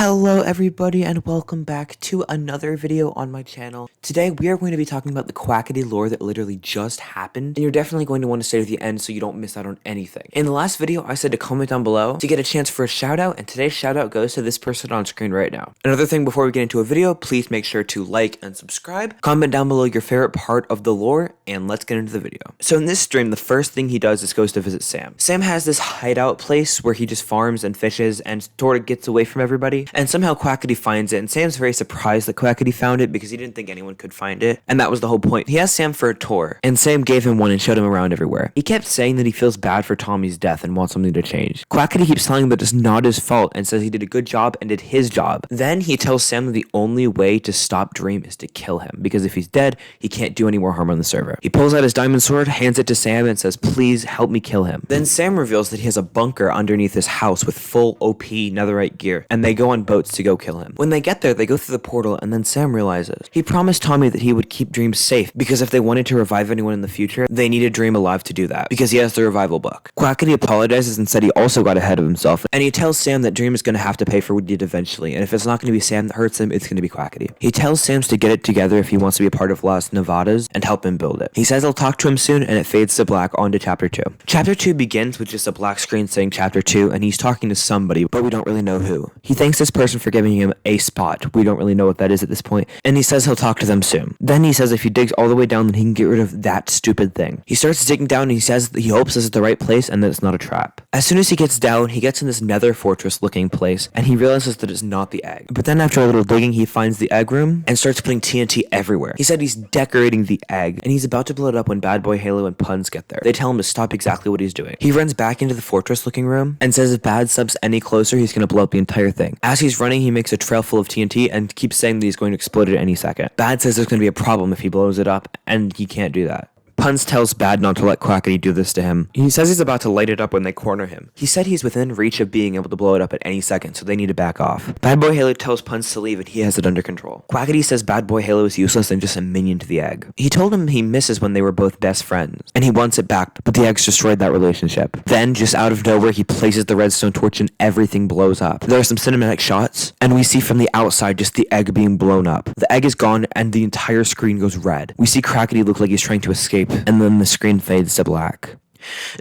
Hello everybody and welcome back to another video on my channel. Today we are going to be talking about the Quackity lore that literally just happened, and you're definitely going to want to stay to the end so you don't miss out on anything. In the last video I said to comment down below to get a chance for a shout out, and today's shout out goes to this person on screen right now. Another thing before we get into a video, please make sure to like and subscribe, comment down below your favorite part of the lore, and let's get into the video. So in this stream, the first thing he does is goes to visit Sam. Sam has this hideout place where he just farms and fishes and sort of gets away from everybody. And somehow Quackity finds it, and Sam's very surprised that Quackity found it because he didn't think anyone could find it, and that was the whole point. He asked Sam for a tour, and Sam gave him one and showed him around everywhere. He kept saying that he feels bad for Tommy's death and wants something to change. Quackity keeps telling him that it's not his fault and says he did a good job and did his job. Then he tells Sam that the only way to stop Dream is to kill him, because if he's dead, he can't do any more harm on the server. He pulls out his diamond sword, hands it to Sam, and says, "Please help me kill him." Then Sam reveals that he has a bunker underneath his house with full OP netherite gear, and they go on boats to go kill him. When they get there, they go through the portal, and then Sam realizes he promised Tommy that he would keep Dream safe, because if they wanted to revive anyone in the future, they needed Dream alive to do that, because he has the revival book. Quackity apologizes and said he also got ahead of himself, and he tells Sam that Dream is going to have to pay for what he did eventually, and if it's not going to be Sam that hurts him, it's going to be Quackity. He tells Sam to get it together if he wants to be a part of Las Nevadas and help him build it. He says he'll talk to him soon, and it fades to black onto chapter 2. Chapter 2 begins with just a black screen saying chapter 2, and he's talking to somebody, but we don't really know who. He thanks this person for giving him a spot. We don't really know what that is at this point, and he says he'll talk to them soon. Then he says if he digs all the way down, then he can get rid of that stupid thing. He starts digging down, and he says that he hopes this is the right place and that it's not a trap. As soon as he gets down, he gets in this nether fortress looking place, and he realizes that it's not the egg. But then after a little digging, he finds the egg room and starts putting TNT everywhere. He said he's decorating the egg, and he's about to blow it up when BadBoyHalo and Puns get there. They tell him to stop exactly what he's doing. He runs back into the fortress looking room and says if Bad subs any closer, he's going to blow up the entire thing. As he's running, he makes a trail full of TNT and keeps saying that he's going to explode at any second. Bad says there's going to be a problem if he blows it up, and he can't do that. Puns tells Bad not to let Quackity do this to him. He says he's about to light it up when they corner him. He said he's within reach of being able to blow it up at any second, so they need to back off. BadBoyHalo tells Puns to leave, and he has it under control. Quackity says BadBoyHalo is useless and just a minion to the egg. He told him he misses when they were both best friends, and he wants it back, but the eggs destroyed that relationship. Then, just out of nowhere, he places the redstone torch and everything blows up. There are some cinematic shots, and we see from the outside just the egg being blown up. The egg is gone, and the entire screen goes red. We see Quackity look like he's trying to escape, and then the screen fades to black.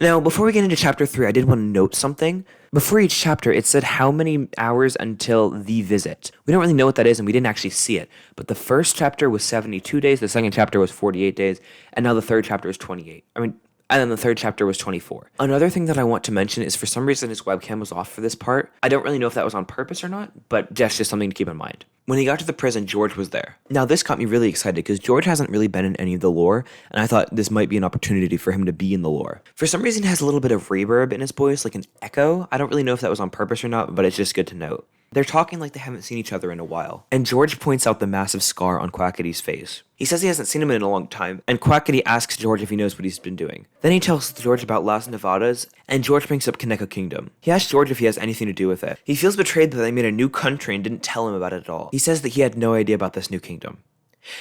Now, before we get into chapter 3, I did want to note something. Before each chapter, it said how many hours until the visit. We don't really know what that is, and we didn't actually see it. But the first chapter was 72 days, the second chapter was 48 days, and now the third chapter is 28. And then the third chapter was 24. Another thing that I want to mention is for some reason his webcam was off for this part. I don't really know if that was on purpose or not, but that's just something to keep in mind. When he got to the prison, George was there. Now this got me really excited because George hasn't really been in any of the lore, and I thought this might be an opportunity for him to be in the lore. For some reason he has a little bit of reverb in his voice, like an echo. I don't really know if that was on purpose or not, but it's just good to note. They're talking like they haven't seen each other in a while, and George points out the massive scar on Quackity's face. He says he hasn't seen him in a long time, and Quackity asks George if he knows what he's been doing. Then he tells George about Las Nevadas, and George brings up Kaneko Kingdom. He asks George if he has anything to do with it. He feels betrayed that they made a new country and didn't tell him about it at all. He says that he had no idea about this new kingdom.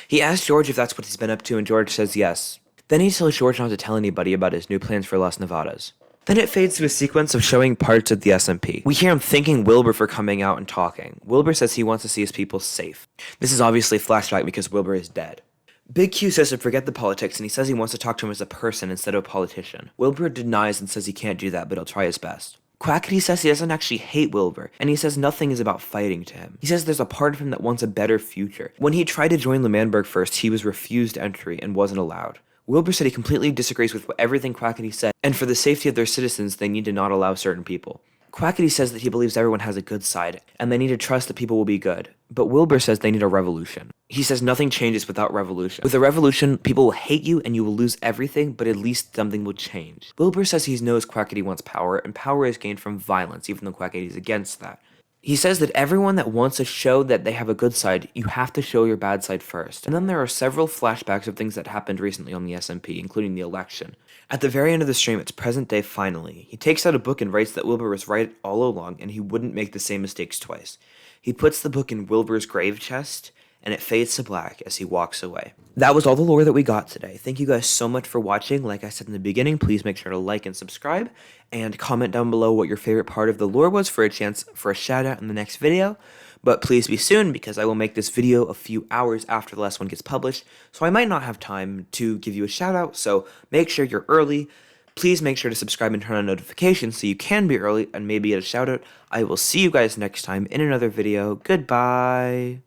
He asks George if that's what he's been up to, and George says yes. Then he tells George not to tell anybody about his new plans for Las Nevadas. Then it fades to a sequence of showing parts of the SMP. We hear him thanking Wilbur for coming out and talking. Wilbur says he wants to see his people safe. This is obviously a flashback because Wilbur is dead. Big Q says to forget the politics, and he says he wants to talk to him as a person instead of a politician. Wilbur denies and says he can't do that, but he'll try his best. Quackity says he doesn't actually hate Wilbur, and he says nothing is about fighting to him. He says there's a part of him that wants a better future. When he tried to join Lemanberg first, he was refused entry and wasn't allowed. Wilbur said he completely disagrees with everything Quackity said, and for the safety of their citizens, they need to not allow certain people. Quackity says that he believes everyone has a good side, and they need to trust that people will be good. But Wilbur says they need a revolution. He says nothing changes without revolution. With a revolution, people will hate you and you will lose everything, but at least something will change. Wilbur says he knows Quackity wants power, and power is gained from violence, even though Quackity is against that. He says that everyone that wants to show that they have a good side, you have to show your bad side first. And then there are several flashbacks of things that happened recently on the SMP, including the election. At the very end of the stream, it's present day finally. He takes out a book and writes that Wilbur was right all along and he wouldn't make the same mistakes twice. He puts the book in Wilbur's grave chest, and it fades to black as he walks away. That was all the lore that we got today. Thank you guys so much for watching. Like I said in the beginning, please make sure to like and subscribe, and comment down below what your favorite part of the lore was for a chance for a shout out in the next video. But please be soon, because I will make this video a few hours after the last one gets published, so I might not have time to give you a shout out, so make sure you're early. Please make sure to subscribe and turn on notifications so you can be early and maybe get a shout out. I will see you guys next time in another video. Goodbye.